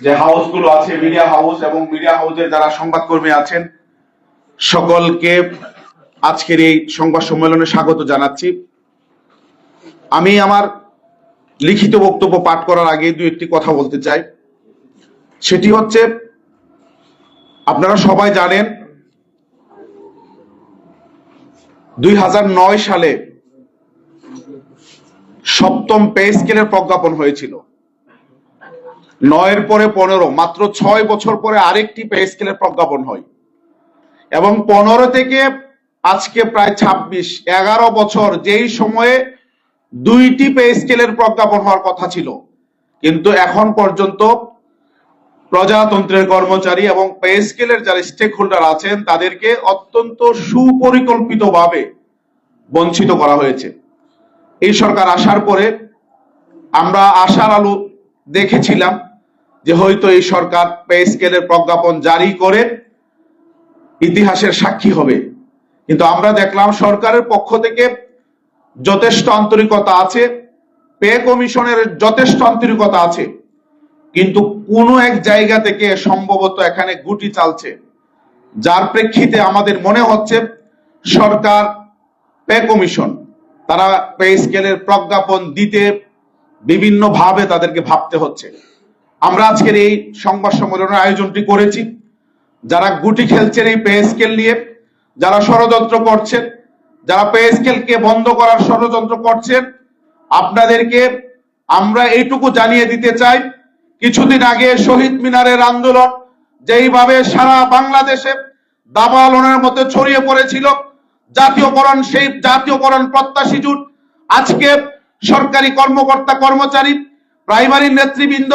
যে হাউসগুলো আছে, media house এবং মিডিয়া হাউসের যারা সংবাদকর্মী আছেন, সকলকে আজকের এই সংবাদ সম্মেলনে স্বাগত জানাচ্ছি। আমি আমার লিখিত বক্তব্য পাঠ করার আগে দু একটি কথা বলতে চাই। সেটি হচ্ছে, আপনারা সবাই জানেন 2009 সালে সপ্তম পে স্কেলের প্রজ্ঞাপন হয়েছিল। 9 পরে 15, মাত্র 6 বছর পরে আরেকটি পে স্কেলের প্রজ্ঞাপন হয় এবং 15 থেকে আজকে প্রায় 11 বছর, যেই সময়ে 2টি পে স্কেলের প্রজ্ঞাপন হওয়ার কথা ছিল, কিন্তু এখন পর্যন্ত প্রজাতন্ত্রের কর্মচারী এবং পে স্কেলের যারা স্টেক হোল্ডার আছেন তাদেরকে অত্যন্ত সুপরিকল্পিতভাবে বঞ্চিত করা হয়েছে। এই সরকার আসার পরে আমরা আশার আলো দেখেছিলাম যে হয়তো এই সরকার পে স্কেলের প্রজ্ঞাপন জারি করে ইতিহাসের সাক্ষী হবে, কিন্তু আমরা দেখলাম সরকারের পক্ষ থেকে যথেষ্ট আন্তরিকতা আছে, পে কমিশনের যথেষ্ট আন্তরিকতা আছে, কিন্তু কোনো এক জায়গা থেকে সম্ভবত এখানে গুটি চালছে, যার প্রেক্ষিতে আমাদের মনে হচ্ছে সরকার, পে কমিশন, তারা পে স্কেলের প্রজ্ঞাপন দিতে বিভিন্ন ভাবে তাদেরকে ভাবতে হচ্ছে। আমরা আজকের এই সংবাদ সম্মেলনের আয়োজনটি করেছি। যারা গুটি খেলছেন এই পে স্কেল নিয়ে, যারা ষড়যন্ত্র করছেন, যারা পে স্কেলকে বন্ধ করার ষড়যন্ত্র করছেন, আপনাদেরকে আমরা এইটুকু জানিয়ে দিতে চাই, কিছুদিন আগে শহীদ মিনারের আন্দোলন যেইভাবে সারা বাংলাদেশে দাবানলের মতো ছড়িয়ে পড়েছিল, জাতীয়করণ, সেই জাতীয়করণ প্রত্যাশী জোট আজকে সরকারি কর্মকর্তা কর্মচারী, প্রাইমারি নেতৃবৃন্দ,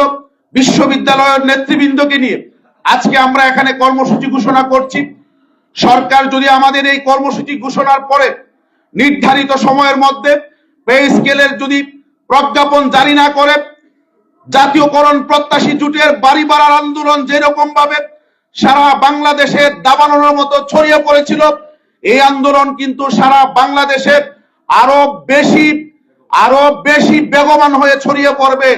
বিশ্ববিদ্যালয়ের নেতৃবৃন্দকে নিয়ে আজকে আমরা এখানে কর্মসূচি ঘোষণা করছি। সরকার যদি আমাদের এই কর্মসূচি ঘোষণার পরে নির্ধারিত সময়ের মধ্যে পে স্কেলের যদি প্রজ্ঞাপন জারি না করে, জাতীয়করণ প্রত্যাশী জোটের বাড়ি বাড়ার আন্দোলন যেরকম ভাবে সারা বাংলাদেশে দাবানলের মতো ছড়িয়ে পড়েছিল, এই আন্দোলন কিন্তু সারা বাংলাদেশে আরো বেশি বেগবান হয়ে ছড়িয়ে পড়বে।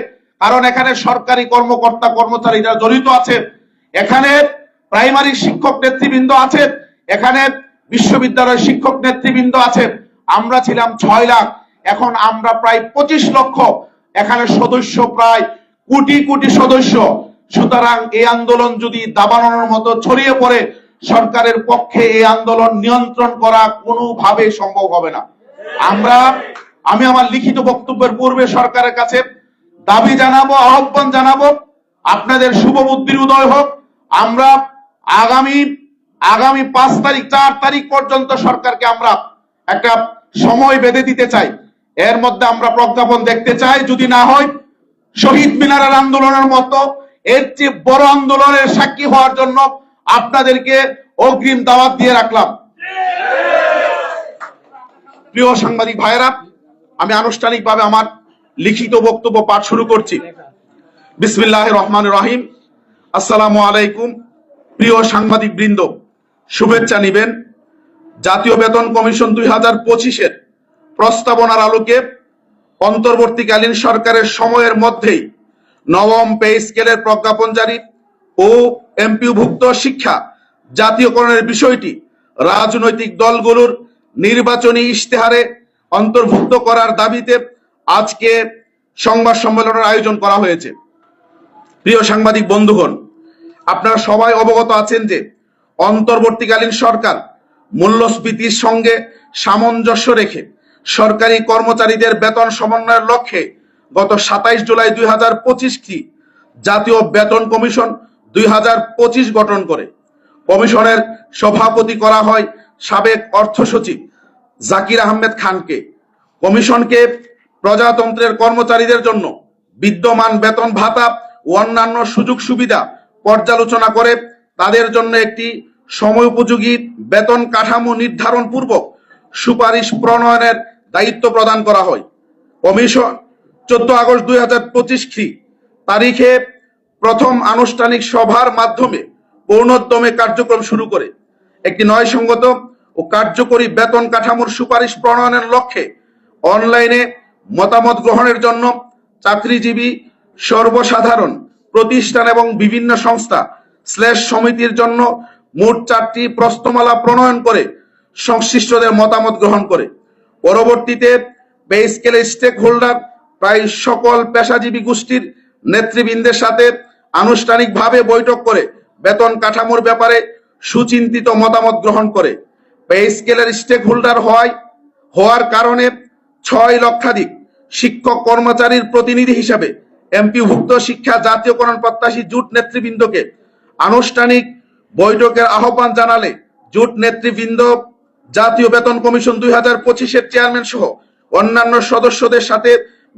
কারণ এখানে সরকারি কর্মকর্তা কর্মচারীরা জড়িত আছে, এখানে প্রাইমারি শিক্ষক নেতৃবৃন্দ আছে, এখানে বিশ্ববিদ্যালয়ের শিক্ষক নেতৃবৃন্দ আছে। আমরা ছিলাম 6 লাখ, এখন আমরা প্রায় 25 লক্ষ, এখানে সদস্য প্রায় কোটি কোটি সদস্য। সুতরাং এই আন্দোলন যদি দাবানলের মতো ছড়িয়ে পড়ে, সরকারের পক্ষে এই আন্দোলন নিয়ন্ত্রণ করা কোনোভাবেই সম্ভব হবে না। আমি আমার লিখিত বক্তব্যের পূর্বে সরকারের কাছে দাবি জানাবো, আহ্বান জানাবো, আপনাদের শুভ বুদ্ধির উদয় হোক। আমরা আগামী 5 তারিখ 4 তারিখ পর্যন্ত সরকারকে আমরা একটা সময় বেঁধে দিতে চাই, এর মধ্যে আমরা প্রজ্ঞাপন দেখতে চাই। যদি না হয় শহীদ মিনারের আন্দোলনের মতো এর চেয়ে বড় আন্দোলনের সাক্ষী হওয়ার জন্য আপনাদেরকে অগ্রিম দাওয়াত দিয়ে রাখলাম। প্রিয় সাংবাদিক ভাইয়েরা, আমি আনুষ্ঠানিকভাবে আমার লিখিত বক্তব্য পাঠ শুরু করছি। বিসমিল্লাহির রহমানির রহিম। আসসালামু আলাইকুম। প্রিয় সাংবাদিক বৃন্দ, শুভেচ্ছা নিবেন। জাতীয় বেতন কমিশন 2025-এর প্রস্তাবনার আলোকে অন্তর্বর্তীকালীন সরকারের সময়ের মধ্যেই নবম পে স্কেলের প্রজ্ঞাপন জারি ও এমপিওভুক্ত শিক্ষা জাতীয়করণের বিষয়টি রাজনৈতিক দলগুলোর নির্বাচনী ইশতেহারে অন্তর্ভুক্ত করার দাবিতে আজকে সংবাদ সম্মেলনের আয়োজন করা হয়েছে। প্রিয় সাংবাদিক বন্ধুগণ, আপনারা সবাই অবগত আছেন যে অন্তর্বর্তীকালীন সরকার মূল্যস্ফীতির সঙ্গে সামঞ্জস্য রেখে সরকারি কর্মচারীদের বেতন সমন্বয়ের লক্ষ্যে গত 27 জুলাই 2025 জাতীয় বেতন কমিশন 2025 গঠন করে। কমিশনের সভাপতি করা হয় সাবেক অর্থ সচিব জাকির আহমেদ খানকে। কমিশনকে প্রজাতন্ত্রের কর্মচারীদের জন্য বিদ্যমান বেতন ভাতা ও অন্যান্য সুযোগ সুবিধা পর্যালোচনা করে তাদের জন্য একটি সময়োপযোগী বেতন কাঠামো নির্ধারণ পূর্বক সুপারিশ প্রণয়নের দায়িত্ব প্রদান করা হয়। কমিশন 14 আগস্ট 2025 তারিখে প্রথম আনুষ্ঠানিক সভার মাধ্যমে পূর্ণোদ্যমে কার্যক্রম শুরু করে একটি ন্যায়সঙ্গত ও কার্যকরী বেতন কাঠামোর সুপারিশ প্রণয়নের লক্ষ্যে অনলাইনে মতামত গ্রহণের জন্য চাকরিজীবী সর্বসাধারণ প্রতিষ্ঠান এবং বিভিন্ন সংস্থা সমিতির জন্য মোট 4টি প্রস্তাবমালা প্রণয়ন করে সংশ্লিষ্টদের মতামত গ্রহণ করে। পরবর্তীতে পে স্কেলের স্টেক হোল্ডার প্রায় সকল পেশাজীবী গোষ্ঠীর নেতৃবৃন্দের সাথে আনুষ্ঠানিকভাবে বৈঠক করে বেতন কাঠামোর ব্যাপারে সুচিন্তিত মতামত গ্রহণ করে। পে স্কেলের স্টেক হোল্ডার হওয়ার কারণে 6 লক্ষাধিক শিক্ষক কর্মচারীর প্রতিনিধি হিসেবে এমপিভুক্ত শিক্ষা জাতীয়করণ প্রত্যাশী জোট নেতৃবৃন্দকে আনুষ্ঠানিক বৈঠকের আহ্বান জানালে জোট নেতৃবৃন্দ জাতীয় বেতন কমিশন 2025-এর চেয়ারম্যান সহ অন্যান্য সদস্যদের সাথে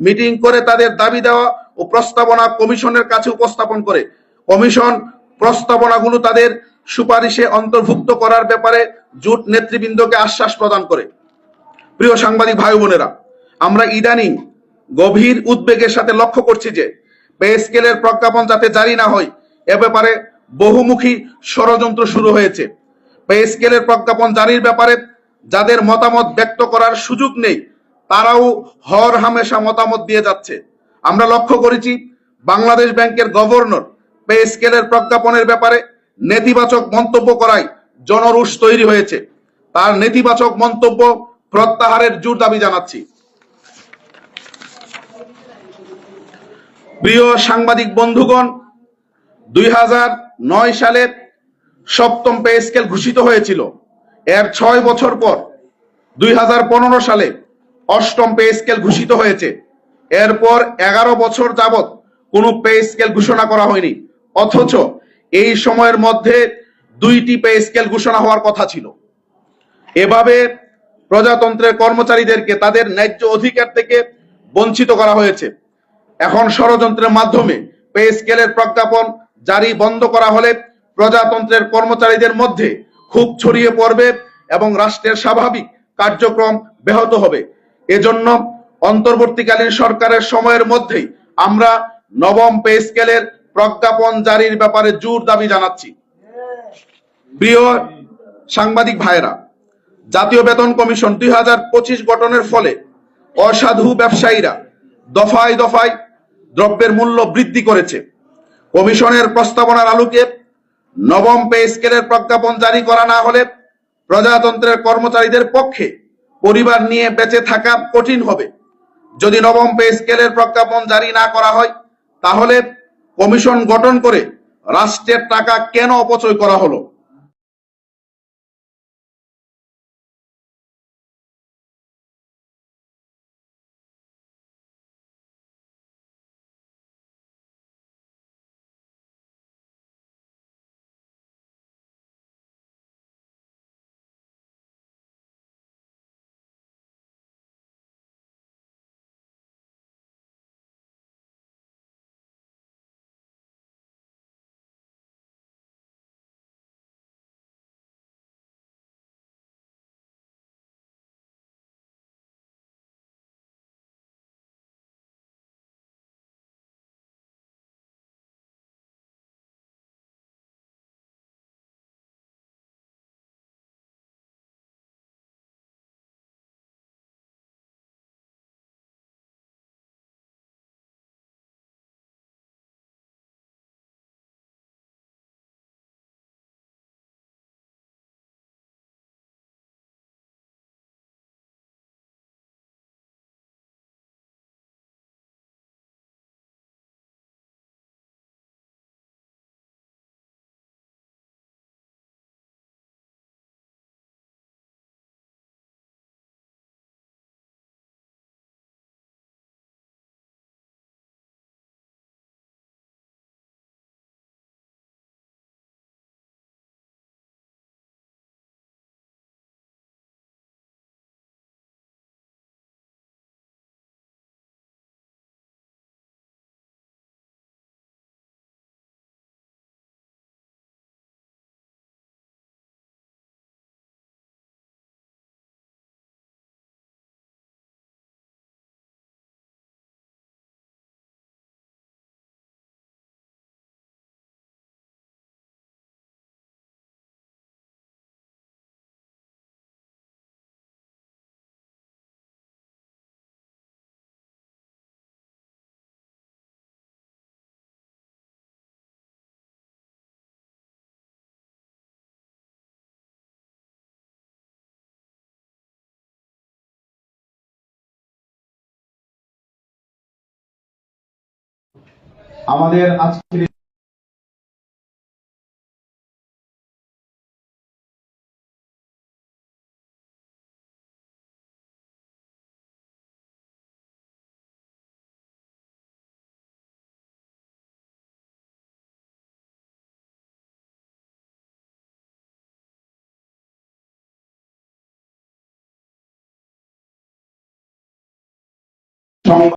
মিটিং করে তাদের দাবি দেওয়া ও প্রস্তাবনা কমিশনের কাছে উপস্থাপন করে। কমিশন প্রস্তাবনাগুলো তাদের সুপারিশে অন্তর্ভুক্ত করার ব্যাপারে জোট নেতৃবৃন্দকে আশ্বাস প্রদান করে। প্রিয় সাংবাদিক ভাই বোনেরা, আমরা ইদানিং গভীর উদ্বেগের সাথে লক্ষ্য করছি যে পে স্কেলের প্রজ্ঞাপন যাতে জারি না হয় এ ব্যাপারে বহুমুখী ষড়যন্ত্র শুরু হয়েছে। পে স্কেলের প্রজ্ঞাপন জারির ব্যাপারে যাদের মতামত ব্যক্ত করার সুযোগ নেই তারাও হর হামেশা মতামত দিয়ে যাচ্ছে। আমরা লক্ষ্য করেছি বাংলাদেশ ব্যাংকের গভর্নর পে স্কেলের প্রজ্ঞাপনের ব্যাপারে নেতিবাচক মন্তব্য করায় জনরোষ তৈরি হয়েছে। তার নেতিবাচক মন্তব্য প্রত্যাহারের জোর দাবি জানাচ্ছি। প্রিয় সাংবাদিক বন্ধুগণ, 2009 সালে 7ম পে স্কেল ঘোষিত হয়েছিল। এর 6 বছর পর 2015 সালে 8ম পে স্কেল ঘোষিত হয়েছে। এরপর 11 বছর যাবৎ কোনো পে স্কেল ঘোষণা করা হয়নি, অথচ এই সময়ের মধ্যে 2টি পে স্কেল ঘোষণা হওয়ার কথা ছিল। এভাবে প্রজাতন্ত্রের কর্মচারীদেরকে তাদের ন্যায্য অধিকার থেকে বঞ্চিত করা হয়েছে। এখন ষড়যন্ত্রের মাধ্যমে পে স্কেলের প্রজ্ঞাপন জারি বন্ধ করা হলে প্রজাতন্ত্রের কর্মচারীদের মধ্যে ক্ষোভ ছড়িয়ে পড়বে এবং রাষ্ট্রের স্বাভাবিক কার্যক্রম ব্যাহত হবে। এজন্য অন্তর্বর্তীকালীন সরকারের সময়ের মধ্যেই আমরা 9ম পে স্কেলের প্রজ্ঞাপন জারির ব্যাপারে জোর দাবি জানাচ্ছি। প্রিয় সাংবাদিক ভাইরা, জাতীয় বেতন কমিশন 2025 গঠনের ফলে অসাধু ব্যবসায়ীরা দফায় দফায় দ্রব্যের মূল্য বৃদ্ধি করেছে। কমিশনের প্রস্তাবনার আলোকে 9ম পে স্কেলের প্রজ্ঞাপন জারি করা না হলে প্রজাতন্ত্রের কর্মচারীদের পক্ষে পরিবার নিয়ে বেঁচে থাকা কঠিন হবে। যদি 9ম পে স্কেলের প্রজ্ঞাপন জারি না করা হয় তাহলে কমিশন গঠন করে রাষ্ট্রের টাকা কেন অপচয় করা হলো? আমাদের আজকের সংবাদ